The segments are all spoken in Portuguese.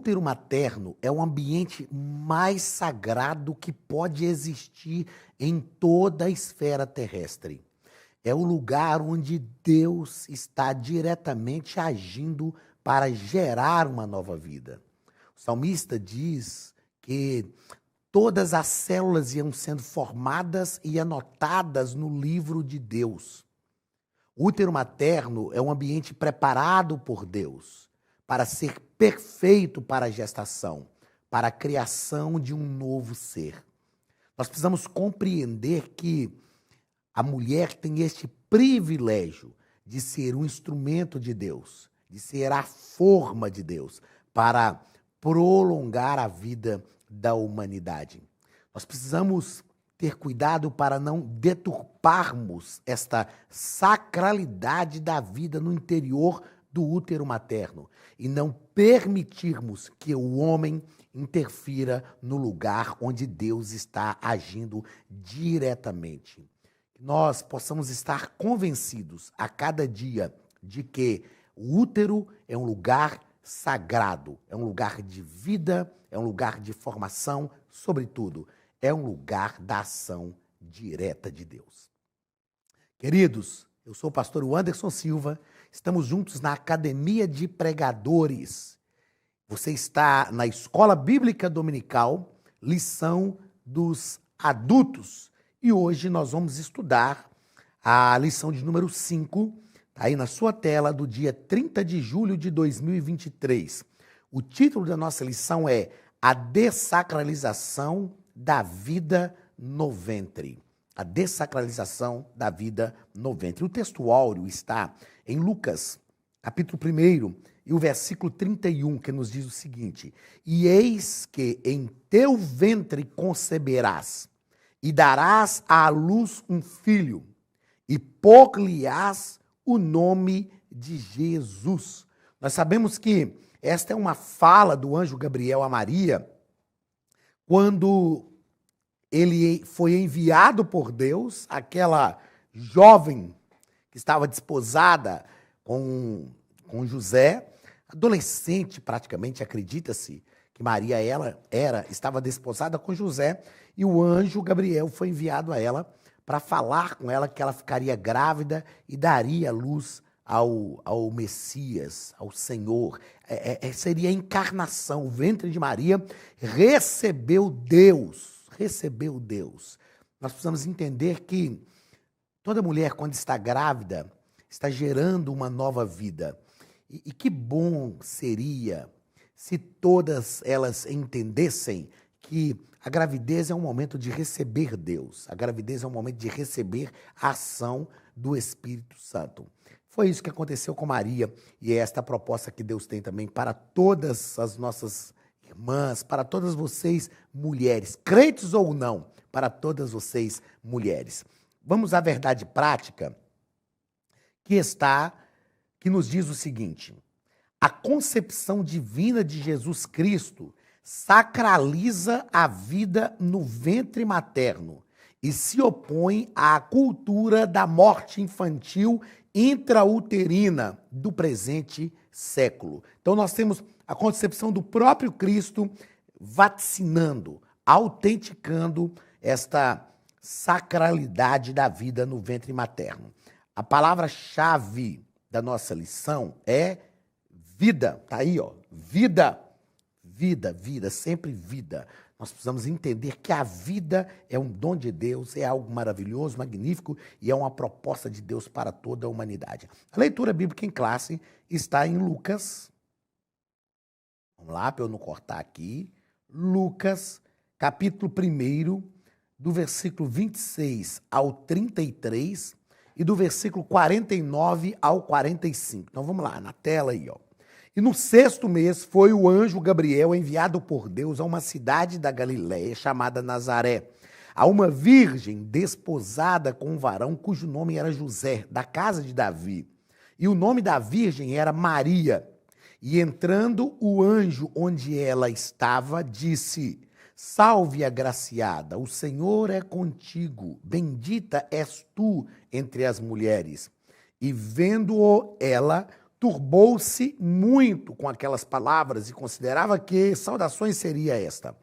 útero materno é o ambiente mais sagrado que pode existir em toda a esfera terrestre. É o lugar onde Deus está diretamente agindo para gerar uma nova vida. O salmista diz que todas as células iam sendo formadas e anotadas no livro de Deus. O útero materno é um ambiente preparado por Deus para ser perfeito para a gestação, para a criação de um novo ser. Nós precisamos compreender que a mulher tem este privilégio de ser um instrumento de Deus, de ser a forma de Deus para prolongar a vida da humanidade. Nós precisamos ter cuidado para não deturparmos esta sacralidade da vida no interior do útero materno e não permitirmos que o homem interfira no lugar onde Deus está agindo diretamente. Que nós possamos estar convencidos a cada dia de que o útero é um lugar sagrado, é um lugar de vida, é um lugar de formação, sobretudo, é um lugar da ação direta de Deus. Queridos, eu sou o pastor Anderson Silva, estamos juntos na Academia de Pregadores. Você está na Escola Bíblica Dominical, lição dos adultos. E hoje nós vamos estudar a lição de número 5, está aí na sua tela, do dia 30 de julho de 2023. O título da nossa lição é A Dessacralização da Vida no Ventre. A dessacralização da vida no ventre. O texto áureo está em Lucas, capítulo 1, e o versículo 31, que nos diz o seguinte: E eis que em teu ventre conceberás, e darás à luz um filho, e pôr-lhe-ás o nome de Jesus. Nós sabemos que esta é uma fala do anjo Gabriel a Maria, quando ele foi enviado por Deus, aquela jovem que estava desposada com José, adolescente praticamente, acredita-se que Maria estava desposada com José, e o anjo Gabriel foi enviado a ela para falar com ela que ela ficaria grávida e daria luz ao Messias, ao Senhor. Seria a encarnação. O ventre de Maria recebeu Deus. Nós precisamos entender que toda mulher, quando está grávida, está gerando uma nova vida. E que bom seria se todas elas entendessem que a gravidez é um momento de receber Deus. A gravidez é um momento de receber a ação do Espírito Santo. Foi isso que aconteceu com Maria, e é esta a proposta que Deus tem também para todas as nossas irmãs, para todas vocês mulheres, crentes ou não, para todas vocês mulheres. Vamos à verdade prática, que nos diz o seguinte: a concepção divina de Jesus Cristo sacraliza a vida no ventre materno e se opõe à cultura da morte infantil intrauterina do presente século. Então nós temos a concepção do próprio Cristo vaticinando, autenticando esta sacralidade da vida no ventre materno. A palavra-chave da nossa lição é vida. Tá aí, ó. Vida. Vida, sempre vida. Nós precisamos entender que a vida é um dom de Deus, é algo maravilhoso, magnífico e é uma proposta de Deus para toda a humanidade. A leitura bíblica em classe está em Lucas. Vamos lá, para eu não cortar aqui. Lucas, capítulo 1, do versículo 26 ao 33 e do versículo 49 ao 45. Então vamos lá, na tela aí, ó. E no 6º mês foi o anjo Gabriel enviado por Deus a uma cidade da Galiléia chamada Nazaré, a uma virgem desposada com um varão cujo nome era José, da casa de Davi. E o nome da virgem era Maria. E entrando o anjo onde ela estava, disse: Salve, agraciada, o Senhor é contigo, bendita és tu entre as mulheres. E vendo-o ela, turbou-se muito com aquelas palavras e considerava que saudações seria esta.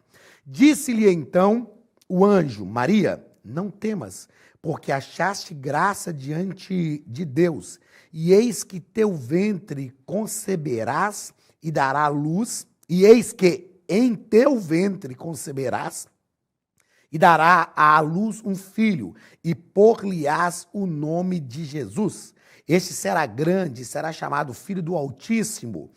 Disse-lhe então o anjo: Maria, não temas, porque achaste graça diante de Deus, e eis que teu ventre conceberás e dará luz, e eis que em teu ventre conceberás e dará à luz um filho, e por-lhe-ás o nome de Jesus. Este será grande, será chamado Filho do Altíssimo,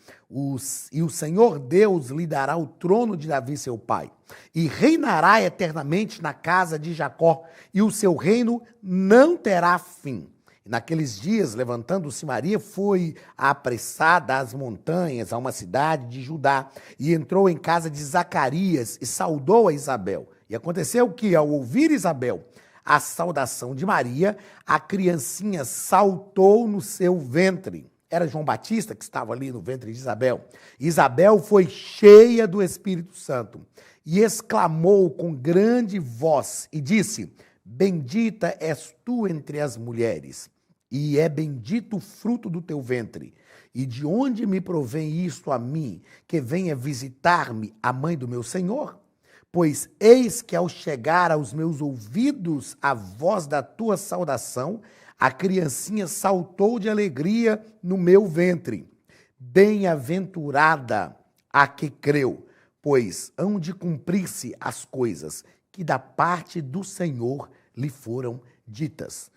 e o Senhor Deus lhe dará o trono de Davi, seu pai, e reinará eternamente na casa de Jacó, e o seu reino não terá fim. E naqueles dias, levantando-se Maria, foi apressada às montanhas, a uma cidade de Judá, e entrou em casa de Zacarias e saudou a Isabel. E aconteceu que, ao ouvir Isabel a saudação de Maria, a criancinha saltou no seu ventre. Era João Batista que estava ali no ventre de Isabel. Isabel foi cheia do Espírito Santo e exclamou com grande voz e disse: Bendita és tu entre as mulheres, e é bendito o fruto do teu ventre. E de onde me provém isto a mim, que venha visitar-me a mãe do meu Senhor? Pois eis que ao chegar aos meus ouvidos a voz da tua saudação, a criancinha saltou de alegria no meu ventre. Bem-aventurada a que creu, pois hão de cumprir-se as coisas que da parte do Senhor lhe foram ditas.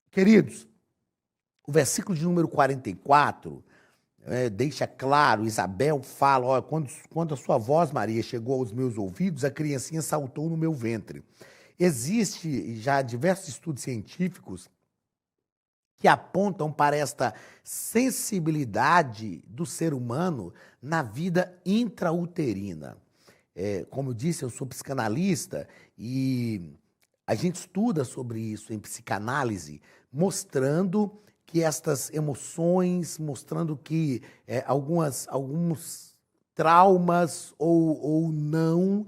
Queridos, o versículo de número 44 deixa claro, Isabel fala, ó, quando a sua voz, Maria, chegou aos meus ouvidos, a criancinha saltou no meu ventre. Existe já diversos estudos científicos que apontam para esta sensibilidade do ser humano na vida intrauterina. Como eu disse, eu sou psicanalista e a gente estuda sobre isso em psicanálise, mostrando que estas emoções, mostrando que alguns traumas ou não,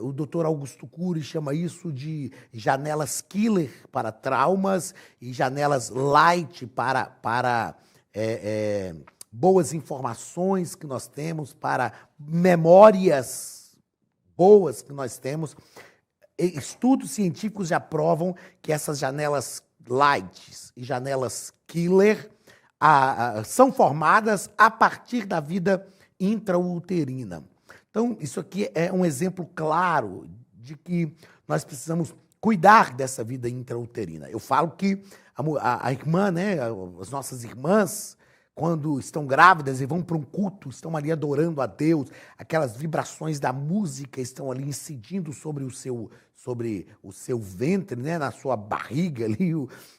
o Dr. Augusto Cury chama isso de janelas killer para traumas e janelas light para boas informações que nós temos, para memórias boas que nós temos. Estudos científicos já provam que essas janelas lights e janelas killer são formadas a partir da vida intrauterina. Então, isso aqui é um exemplo claro de que nós precisamos cuidar dessa vida intrauterina. Eu falo que a irmã, né, as nossas irmãs, quando estão grávidas e vão para um culto, estão ali adorando a Deus, aquelas vibrações da música estão ali incidindo sobre o seu ventre, né, na sua barriga ali.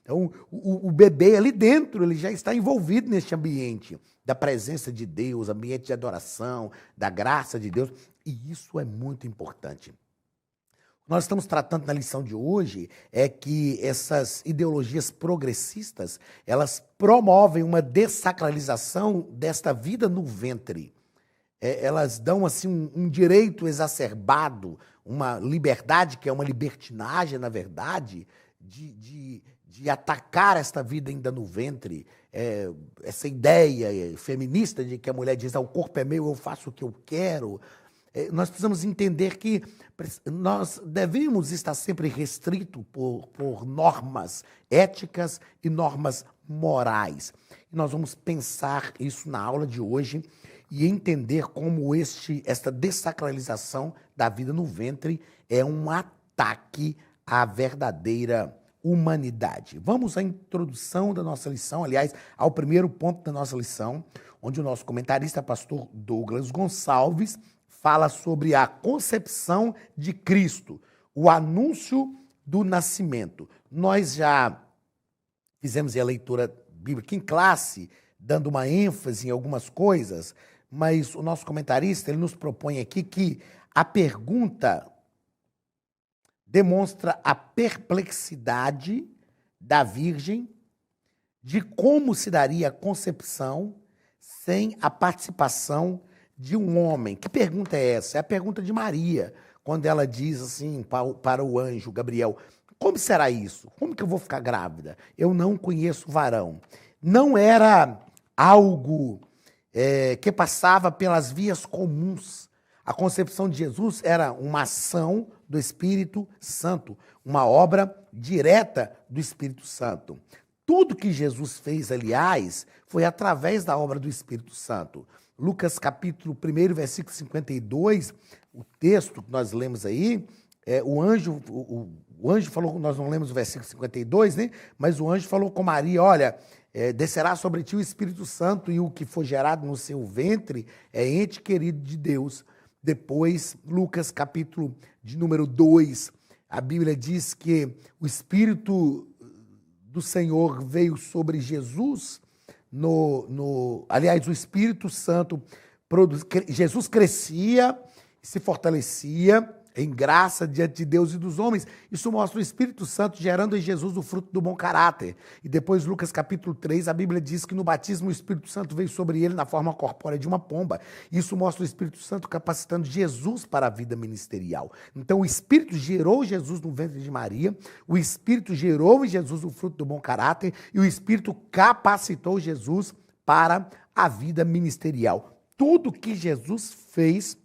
Então, o bebê ali dentro, ele já está envolvido neste ambiente da presença de Deus, ambiente de adoração, da graça de Deus, e isso é muito importante. O que nós estamos tratando na lição de hoje é que essas ideologias progressistas, elas promovem uma dessacralização desta vida no ventre. Elas dão assim um direito exacerbado, uma liberdade que é uma libertinagem, na verdade, de atacar esta vida ainda no ventre. Essa ideia feminista de que a mulher diz: o corpo é meu, eu faço o que eu quero. Nós precisamos entender que nós devemos estar sempre restritos por normas éticas e normas morais. E nós vamos pensar isso na aula de hoje e entender como esta dessacralização da vida no ventre é um ataque à verdadeira humanidade. Vamos à introdução da nossa lição, aliás, ao primeiro ponto da nossa lição, onde o nosso comentarista, pastor Douglas Gonçalves, fala sobre a concepção de Cristo, o anúncio do nascimento. Nós já fizemos a leitura bíblica em classe, dando uma ênfase em algumas coisas, mas o nosso comentarista ele nos propõe aqui que a pergunta demonstra a perplexidade da Virgem de como se daria a concepção sem a participação de um homem. Que pergunta é essa? É a pergunta de Maria, quando ela diz assim para o anjo Gabriel: como será isso? Como que eu vou ficar grávida? Eu não conheço varão. Não era algo que passava pelas vias comuns. A concepção de Jesus era uma ação do Espírito Santo, uma obra direta do Espírito Santo. Tudo que Jesus fez, aliás, foi através da obra do Espírito Santo. Lucas capítulo 1, versículo 52, o texto que nós lemos aí, o anjo falou, nós não lemos o versículo 52, né? Mas o anjo falou com Maria, olha, descerá sobre ti o Espírito Santo e o que for gerado no seu ventre é ente querido de Deus. Depois, Lucas capítulo de número 2, a Bíblia diz que o Espírito do Senhor veio sobre Jesus, aliás, o Espírito Santo, Jesus crescia, se fortalecia em graça diante de Deus e dos homens. Isso mostra o Espírito Santo gerando em Jesus o fruto do bom caráter. E depois, Lucas capítulo 3, a Bíblia diz que no batismo o Espírito Santo veio sobre ele na forma corpórea de uma pomba. Isso mostra o Espírito Santo capacitando Jesus para a vida ministerial. Então, o Espírito gerou Jesus no ventre de Maria, o Espírito gerou em Jesus o fruto do bom caráter e o Espírito capacitou Jesus para a vida ministerial. Tudo que Jesus fez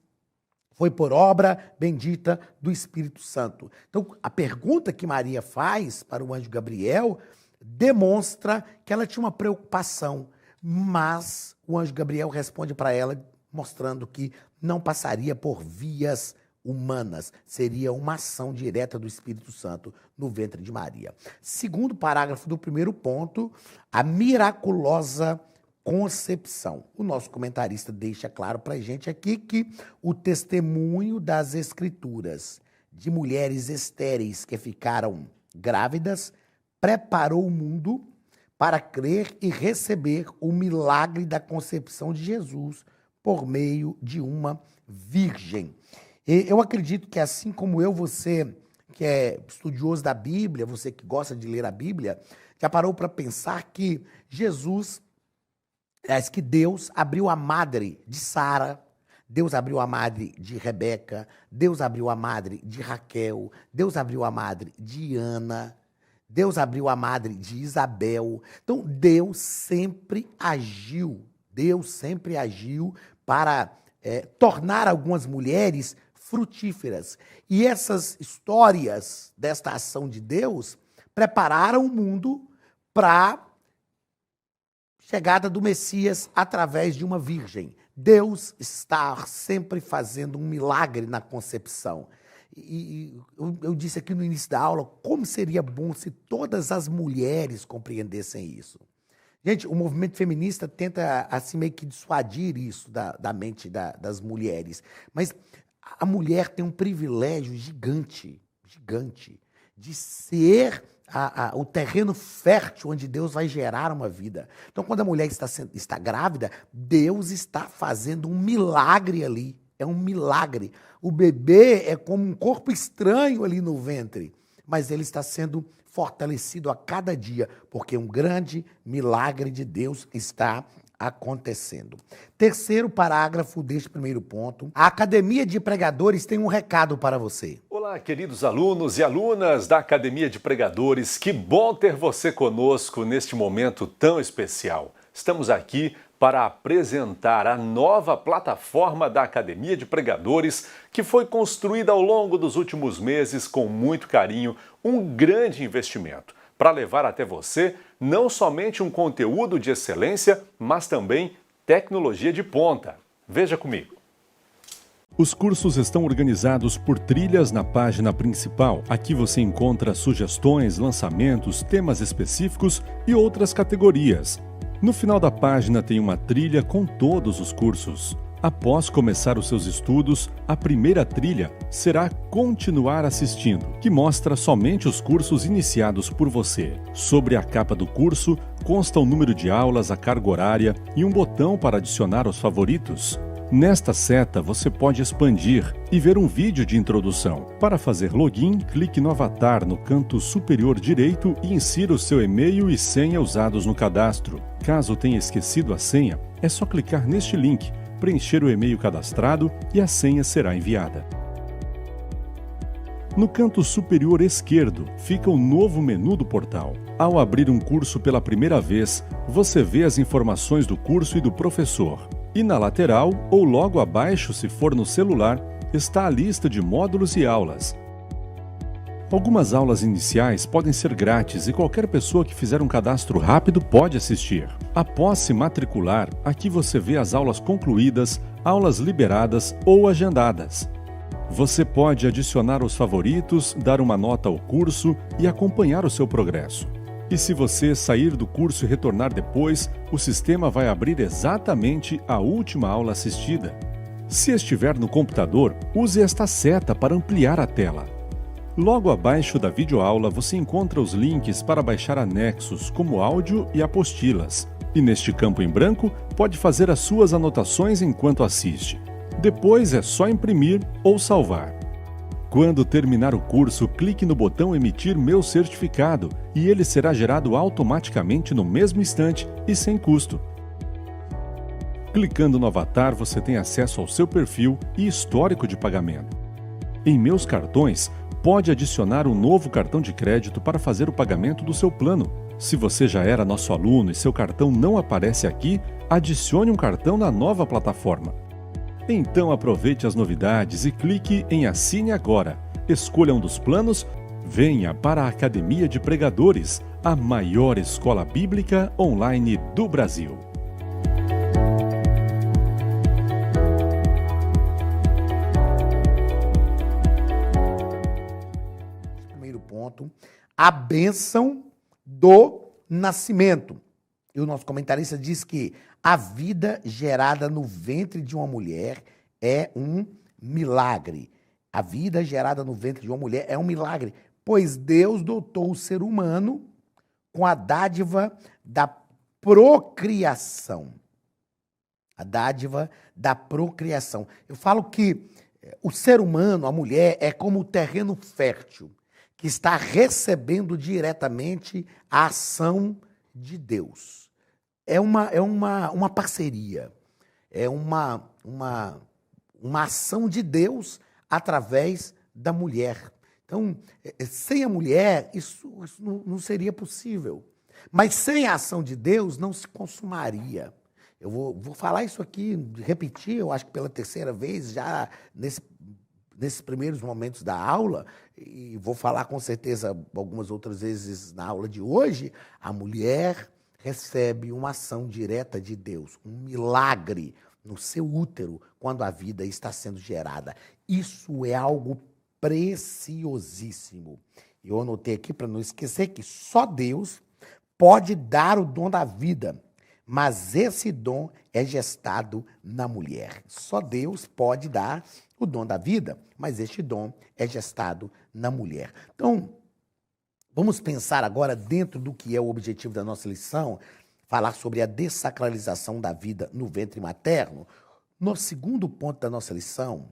foi por obra bendita do Espírito Santo. Então, a pergunta que Maria faz para o anjo Gabriel demonstra que ela tinha uma preocupação, mas o anjo Gabriel responde para ela, mostrando que não passaria por vias humanas, seria uma ação direta do Espírito Santo no ventre de Maria. Segundo parágrafo do primeiro ponto, a miraculosa concepção. O nosso comentarista deixa claro para a gente aqui que o testemunho das Escrituras de mulheres estéreis que ficaram grávidas preparou o mundo para crer e receber o milagre da concepção de Jesus por meio de uma virgem. Eu acredito que assim como eu, você que é estudioso da Bíblia, você que gosta de ler a Bíblia, já parou para pensar que que Deus abriu a madre de Sara, Deus abriu a madre de Rebeca, Deus abriu a madre de Raquel, Deus abriu a madre de Ana, Deus abriu a madre de Isabel. Então, Deus sempre agiu para tornar algumas mulheres frutíferas. E essas histórias desta ação de Deus prepararam o mundo para chegada do Messias através de uma virgem. Deus está sempre fazendo um milagre na concepção. E eu disse aqui no início da aula, como seria bom se todas as mulheres compreendessem isso. Gente, o movimento feminista tenta assim meio que dissuadir isso da mente das mulheres. Mas a mulher tem um privilégio gigante de ser o terreno fértil onde Deus vai gerar uma vida. Então, quando a mulher está grávida, Deus está fazendo um milagre ali. É um milagre. O bebê é como um corpo estranho ali no ventre, mas ele está sendo fortalecido a cada dia, porque um grande milagre de Deus está acontecendo. Terceiro parágrafo deste primeiro ponto. A Academia de Pregadores tem um recado para você. Olá, queridos alunos e alunas da Academia de Pregadores. Que bom ter você conosco neste momento tão especial. Estamos aqui para apresentar a nova plataforma da Academia de Pregadores, que foi construída ao longo dos últimos meses com muito carinho, um grande investimento, para levar até você não somente um conteúdo de excelência, mas também tecnologia de ponta. Veja comigo. Os cursos estão organizados por trilhas na página principal. Aqui você encontra sugestões, lançamentos, temas específicos e outras categorias. No final da página tem uma trilha com todos os cursos. Após começar os seus estudos, a primeira trilha será Continuar Assistindo, que mostra somente os cursos iniciados por você. Sobre a capa do curso, consta o número de aulas, a carga horária e um botão para adicionar aos favoritos. Nesta seta, você pode expandir e ver um vídeo de introdução. Para fazer login, clique no avatar no canto superior direito e insira o seu e-mail e senha usados no cadastro. Caso tenha esquecido a senha, é só clicar neste link, preencher o e-mail cadastrado e a senha será enviada. No canto superior esquerdo fica o novo menu do portal. Ao abrir um curso pela primeira vez, você vê as informações do curso e do professor. E na lateral, ou logo abaixo se for no celular, está a lista de módulos e aulas. Algumas aulas iniciais podem ser grátis e qualquer pessoa que fizer um cadastro rápido pode assistir. Após se matricular, aqui você vê as aulas concluídas, aulas liberadas ou agendadas. Você pode adicionar os favoritos, dar uma nota ao curso e acompanhar o seu progresso. E se você sair do curso e retornar depois, o sistema vai abrir exatamente a última aula assistida. Se estiver no computador, use esta seta para ampliar a tela. Logo abaixo da videoaula você encontra os links para baixar anexos, como áudio e apostilas. E neste campo em branco, pode fazer as suas anotações enquanto assiste. Depois é só imprimir ou salvar. Quando terminar o curso, clique no botão Emitir meu certificado e ele será gerado automaticamente no mesmo instante e sem custo. Clicando no avatar, você tem acesso ao seu perfil e histórico de pagamento. Em Meus Cartões, pode adicionar um novo cartão de crédito para fazer o pagamento do seu plano. Se você já era nosso aluno e seu cartão não aparece aqui, adicione um cartão na nova plataforma. Então aproveite as novidades e clique em Assine Agora. Escolha um dos planos, venha para a Academia de Pregadores, a maior escola bíblica online do Brasil. Primeiro ponto, a bênção do nascimento. E o nosso comentarista diz que a vida gerada no ventre de uma mulher é um milagre. A vida gerada no ventre de uma mulher é um milagre, pois Deus dotou o ser humano com a dádiva da procriação. A dádiva da procriação. Eu falo que o ser humano, a mulher, é como o terreno fértil, que está recebendo diretamente a ação de Deus. É uma parceria, é uma ação de Deus através da mulher. Então, sem a mulher, isso não seria possível. Mas sem a ação de Deus, não se consumaria. Eu vou falar isso aqui, repetir, eu acho que pela terceira vez, já nesses primeiros momentos da aula, e vou falar com certeza algumas outras vezes na aula de hoje, a mulher recebe uma ação direta de Deus, um milagre no seu útero quando a vida está sendo gerada. Isso é algo preciosíssimo. Eu anotei aqui para não esquecer que só Deus pode dar o dom da vida, mas esse dom é gestado na mulher. Só Deus pode dar o dom da vida, mas este dom é gestado na mulher. Então, vamos pensar agora dentro do que é o objetivo da nossa lição, falar sobre a dessacralização da vida no ventre materno. No segundo ponto da nossa lição,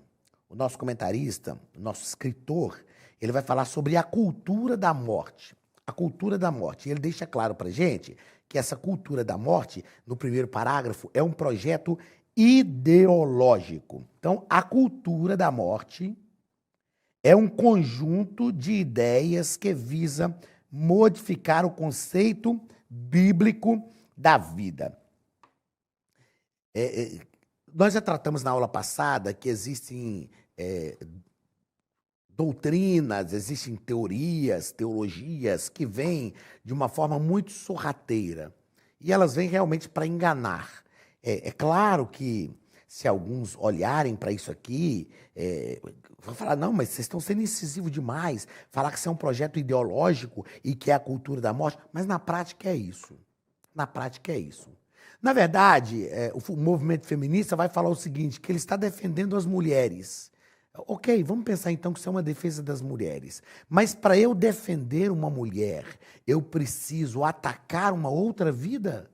o nosso comentarista, o nosso escritor, ele vai falar sobre a cultura da morte. A cultura da morte. E ele deixa claro para a gente que essa cultura da morte, no primeiro parágrafo, é um projeto ideológico. Então, a cultura da morte é um conjunto de ideias que visa modificar o conceito bíblico da vida. Nós já tratamos na aula passada que existem doutrinas, existem teorias, teologias que vêm de uma forma muito sorrateira. E elas vêm realmente para enganar. É claro que se alguns olharem para isso aqui, vão falar, não, mas vocês estão sendo incisivos demais, falar que isso é um projeto ideológico e que é a cultura da morte, mas na prática é isso. Na prática é isso. Na verdade, o movimento feminista vai falar o seguinte, que ele está defendendo as mulheres. Ok, vamos pensar então que isso é uma defesa das mulheres. Mas para eu defender uma mulher, eu preciso atacar uma outra vida?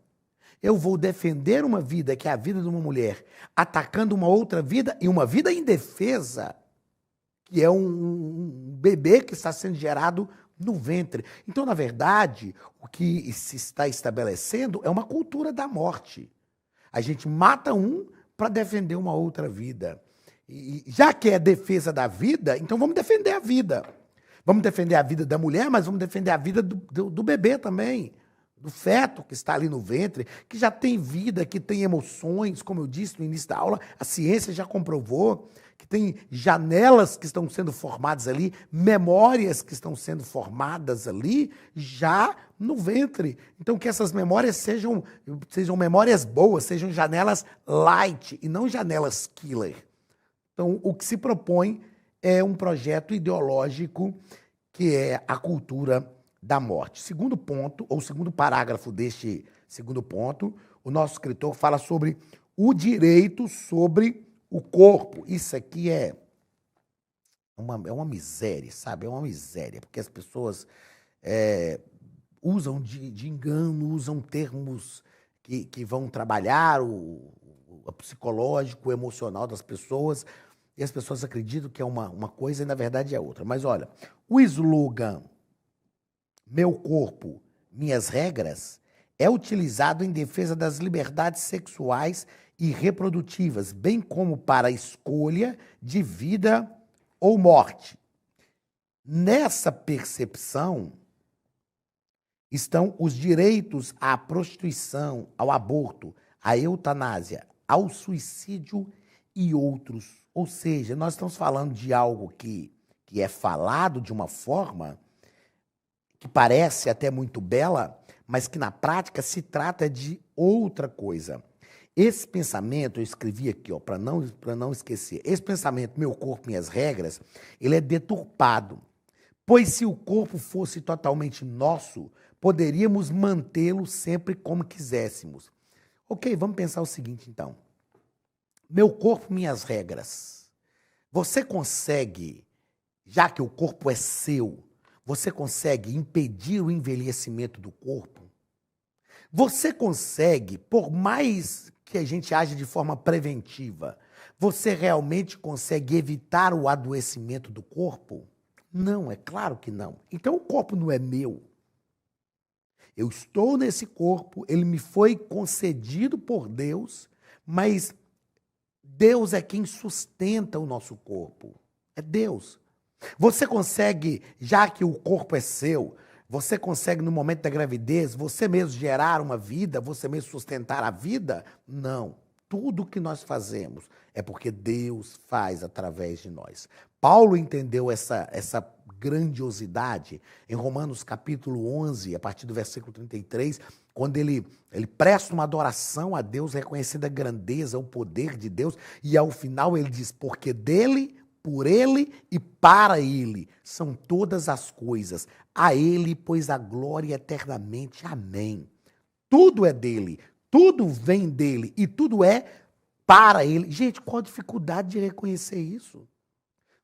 Eu vou defender uma vida, que é a vida de uma mulher, atacando uma outra vida e uma vida indefesa, que é um bebê que está sendo gerado no ventre. Então, na verdade, o que se está estabelecendo é uma cultura da morte. A gente mata um para defender uma outra vida. E já que é defesa da vida, então vamos defender a vida. Vamos defender a vida da mulher, mas vamos defender a vida do bebê também, do feto que está ali no ventre, que já tem vida, que tem emoções, como eu disse no início da aula, a ciência já comprovou que tem janelas que estão sendo formadas ali, memórias que estão sendo formadas ali, já no ventre. Então, que essas memórias sejam memórias boas, sejam janelas light e não janelas killer. Então, o que se propõe é um projeto ideológico que é a cultura da morte. Segundo ponto, ou segundo parágrafo deste segundo ponto, o nosso escritor fala sobre o direito sobre o corpo. Isso aqui é uma miséria, sabe? É uma miséria, porque as pessoas usam de engano, usam termos que vão trabalhar o psicológico, o emocional das pessoas, e as pessoas acreditam que é uma coisa e, na verdade, é outra. Mas, olha, o slogan "Meu corpo, minhas regras" é utilizado em defesa das liberdades sexuais e reprodutivas, bem como para a escolha de vida ou morte. Nessa percepção estão os direitos à prostituição, ao aborto, à eutanásia, ao suicídio e outros. Ou seja, nós estamos falando de algo que é falado de uma forma que parece até muito bela, mas que na prática se trata de outra coisa. Esse pensamento, eu escrevi aqui, para não esquecer, esse pensamento, meu corpo, minhas regras, ele é deturpado, pois se o corpo fosse totalmente nosso, poderíamos mantê-lo sempre como quiséssemos. Ok, vamos pensar o seguinte, então. Meu corpo, minhas regras. Você consegue, já que o corpo é seu, você consegue impedir o envelhecimento do corpo? Você consegue, por mais que a gente age de forma preventiva, você realmente consegue evitar o adoecimento do corpo? Não, é claro que não. Então o corpo não é meu. Eu estou nesse corpo, ele me foi concedido por Deus, mas Deus é quem sustenta o nosso corpo. É Deus. Você consegue, já que o corpo é seu, você consegue, no momento da gravidez, você mesmo gerar uma vida, você mesmo sustentar a vida? Não. Tudo que nós fazemos é porque Deus faz através de nós. Paulo entendeu essa grandiosidade em Romanos capítulo 11, a partir do versículo 33, quando ele presta uma adoração a Deus, reconhecendo a grandeza, o poder de Deus, e ao final ele diz, porque dele, por ele e para ele são todas as coisas. A ele, pois, a glória eternamente. Amém. Tudo é dele, tudo vem dele e tudo é para ele. Gente, qual a dificuldade de reconhecer isso?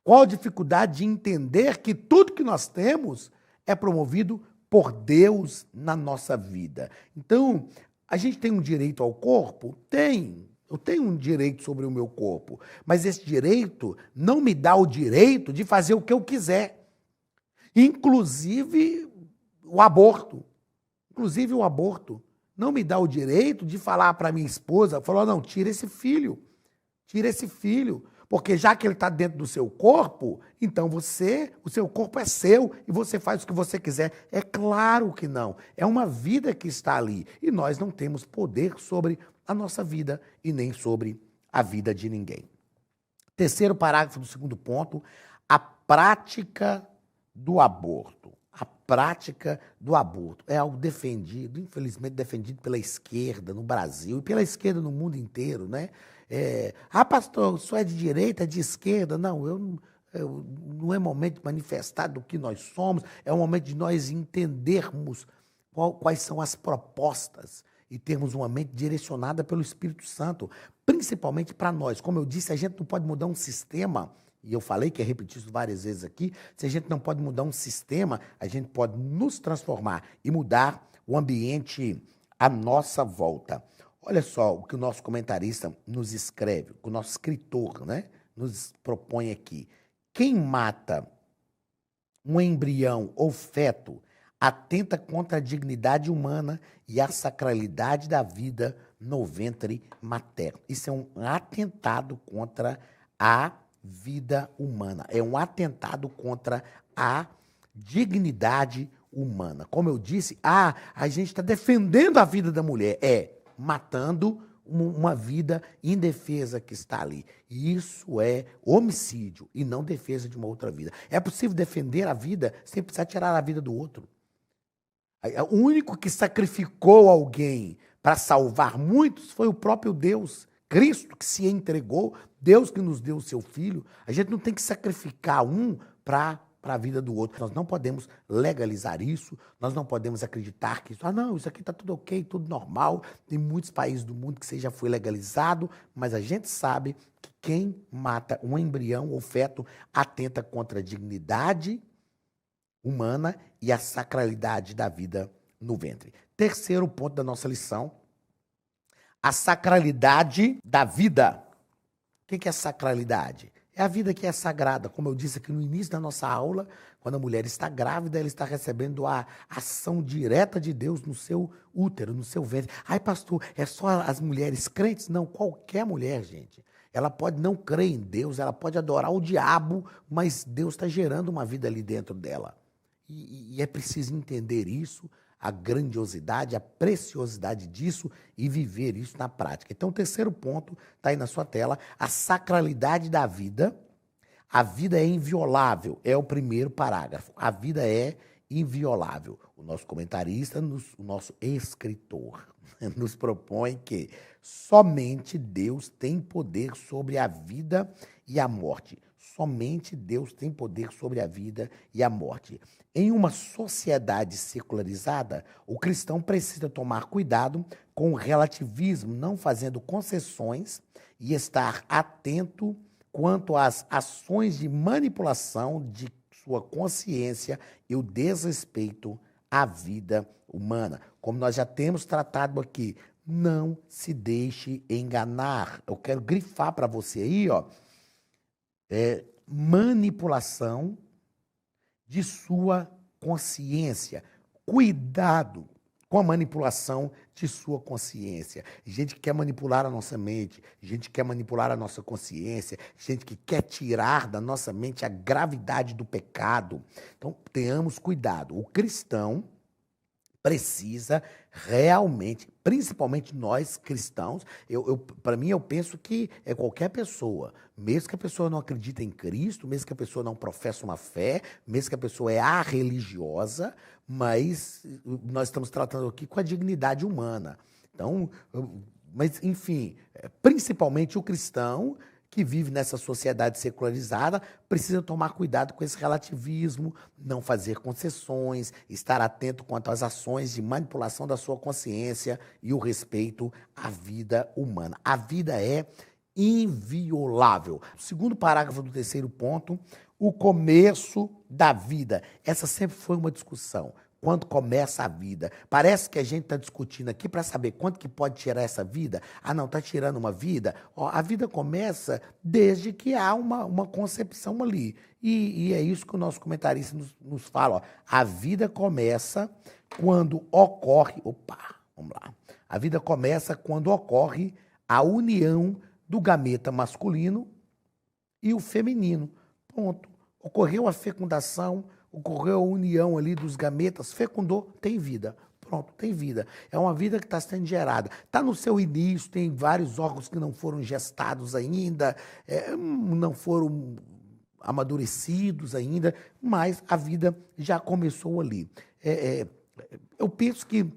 Qual a dificuldade de entender que tudo que nós temos é promovido por Deus na nossa vida? Então, a gente tem um direito ao corpo? Tem. Eu tenho um direito sobre o meu corpo, mas esse direito não me dá o direito de fazer o que eu quiser. Inclusive o aborto. Inclusive o aborto. Não me dá o direito de falar para minha esposa, falar, não, tira esse filho. Tira esse filho. Porque já que ele está dentro do seu corpo, então o seu corpo é seu e você faz o que você quiser. É claro que não. É uma vida que está ali. E nós não temos poder sobre a nossa vida e nem sobre a vida de ninguém. Terceiro parágrafo do segundo ponto, a prática do aborto. A prática do aborto é algo defendido, infelizmente defendido pela esquerda no Brasil e pela esquerda no mundo inteiro, né? Pastor, o senhor é de direita, é de esquerda? Não, não é momento de manifestar do que nós somos, é o momento de nós entendermos quais são as propostas e termos uma mente direcionada pelo Espírito Santo, principalmente para nós. Como eu disse, a gente não pode mudar um sistema, e eu falei que ia repetir isso várias vezes aqui, se a gente não pode mudar um sistema, a gente pode nos transformar e mudar o ambiente à nossa volta. Olha só o que o nosso comentarista nos escreve, o que o nosso escritor, né, nos propõe aqui. Quem mata um embrião ou feto atenta contra a dignidade humana e a sacralidade da vida no ventre materno. Isso é um atentado contra a vida humana. É um atentado contra a dignidade humana. Como eu disse, a gente está defendendo a vida da mulher. Matando uma vida indefesa que está ali. Isso é homicídio e não defesa de uma outra vida. É possível defender a vida sem precisar tirar a vida do outro. O único que sacrificou alguém para salvar muitos foi o próprio Deus. Cristo que se entregou, Deus que nos deu o seu Filho. A gente não tem que sacrificar um para a vida do outro. Nós não podemos legalizar isso, nós não podemos acreditar que isso aqui está tudo ok, tudo normal. Tem muitos países do mundo que isso já foi legalizado, mas a gente sabe que quem mata um embrião ou feto atenta contra a dignidade humana e a sacralidade da vida no ventre. Terceiro ponto da nossa lição, a sacralidade da vida. O que é sacralidade? É a vida que é sagrada. Como eu disse aqui no início da nossa aula, quando a mulher está grávida, ela está recebendo a ação direta de Deus no seu útero, no seu ventre. Ai, pastor, é só as mulheres crentes? Não, qualquer mulher, gente. Ela pode não crer em Deus, ela pode adorar o diabo, mas Deus está gerando uma vida ali dentro dela. E é preciso entender isso, a grandiosidade, a preciosidade disso e viver isso na prática. Então, o terceiro ponto está aí na sua tela, a sacralidade da vida. A vida é inviolável, é o primeiro parágrafo. A vida é inviolável. O nosso comentarista, o nosso escritor, nos propõe que somente Deus tem poder sobre a vida e a morte. Somente Deus tem poder sobre a vida e a morte. Em uma sociedade secularizada, o cristão precisa tomar cuidado com o relativismo, não fazendo concessões e estar atento quanto às ações de manipulação de sua consciência e o desrespeito à vida humana. Como nós já temos tratado aqui, não se deixe enganar. Eu quero grifar para você aí, manipulação de sua consciência. Cuidado com a manipulação de sua consciência. Gente que quer manipular a nossa mente, gente que quer manipular a nossa consciência, gente que quer tirar da nossa mente a gravidade do pecado. Então, tenhamos cuidado. O cristão precisa realmente, principalmente nós cristãos, para mim eu penso que é qualquer pessoa, mesmo que a pessoa não acredite em Cristo, mesmo que a pessoa não professe uma fé, mesmo que a pessoa é arreligiosa, mas nós estamos tratando aqui com a dignidade humana. Então, mas enfim, principalmente o cristão que vive nessa sociedade secularizada, precisa tomar cuidado com esse relativismo, não fazer concessões, estar atento quanto às ações de manipulação da sua consciência e o respeito à vida humana. A vida é inviolável. Segundo parágrafo do terceiro ponto, o começo da vida. Essa sempre foi uma discussão. Quando começa a vida. Parece que a gente está discutindo aqui para saber quanto que pode tirar essa vida. Não, está tirando uma vida. A vida começa desde que há uma concepção ali. E é isso que o nosso comentarista nos fala. A vida começa quando ocorre... vamos lá. A vida começa quando ocorre a união do gameta masculino e o feminino. Ponto. Ocorreu a fecundação, ocorreu a união ali dos gametas, fecundou, tem vida. Pronto, tem vida. É uma vida que está sendo gerada. Está no seu início, tem vários órgãos que não foram gestados ainda, não foram amadurecidos ainda, mas a vida já começou ali. Eu penso que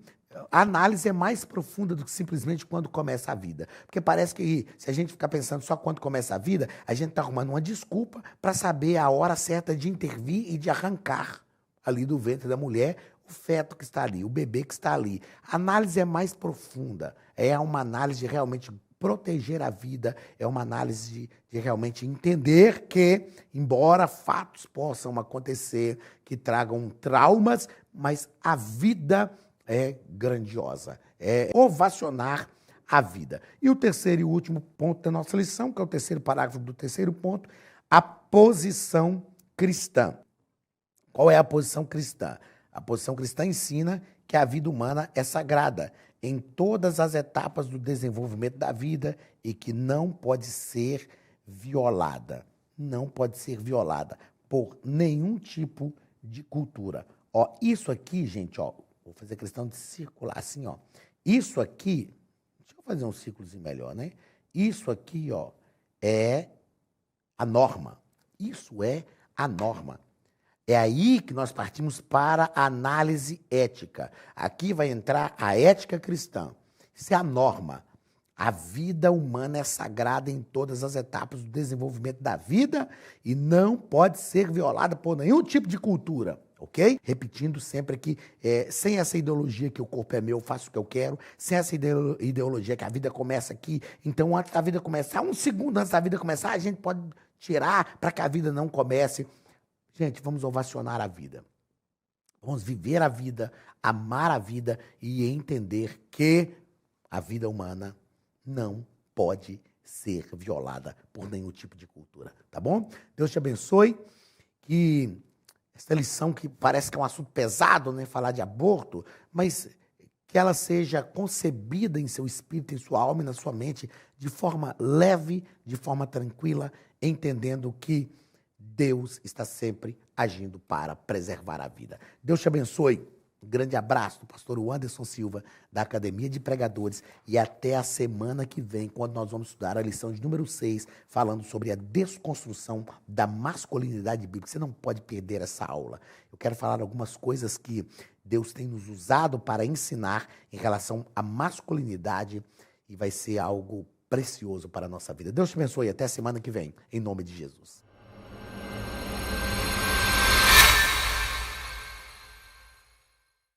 a análise é mais profunda do que simplesmente quando começa a vida. Porque parece que se a gente ficar pensando só quando começa a vida, a gente está arrumando uma desculpa para saber a hora certa de intervir e de arrancar ali do ventre da mulher o feto que está ali, o bebê que está ali. A análise é mais profunda. É uma análise de realmente proteger a vida, é uma análise de realmente entender que, embora fatos possam acontecer que tragam traumas, mas a vida é grandiosa, é ovacionar a vida. E o terceiro e último ponto da nossa lição, que é o terceiro parágrafo do terceiro ponto, a posição cristã. Qual é a posição cristã? A posição cristã ensina que a vida humana é sagrada em todas as etapas do desenvolvimento da vida e que não pode ser violada. Não pode ser violada por nenhum tipo de cultura. Ó, isso aqui, gente, ó, vou fazer questão de circular assim, ó. Isso aqui, deixa eu fazer um círculozinho melhor, né? Isso aqui, ó, é a norma. Isso é a norma. É aí que nós partimos para a análise ética. Aqui vai entrar a ética cristã. Isso é a norma. A vida humana é sagrada em todas as etapas do desenvolvimento da vida e não pode ser violada por nenhum tipo de cultura, ok? Repetindo sempre aqui, sem essa ideologia que o corpo é meu, eu faço o que eu quero, sem essa ideologia que a vida começa aqui, então antes da vida começar, um segundo antes da vida começar, a gente pode tirar para que a vida não comece. Gente, vamos ovacionar a vida. Vamos viver a vida, amar a vida e entender que a vida humana não pode ser violada por nenhum tipo de cultura, tá bom? Deus te abençoe, que essa lição que parece que é um assunto pesado, né, falar de aborto, mas que ela seja concebida em seu espírito, em sua alma e na sua mente de forma leve, de forma tranquila, entendendo que Deus está sempre agindo para preservar a vida. Deus te abençoe. Um grande abraço do pastor Anderson Silva, da Academia de Pregadores, e até a semana que vem, quando nós vamos estudar a lição de número 6, falando sobre a desconstrução da masculinidade bíblica. Você não pode perder essa aula. Eu quero falar algumas coisas que Deus tem nos usado para ensinar em relação à masculinidade e vai ser algo precioso para a nossa vida. Deus te abençoe. Até a semana que vem, em nome de Jesus.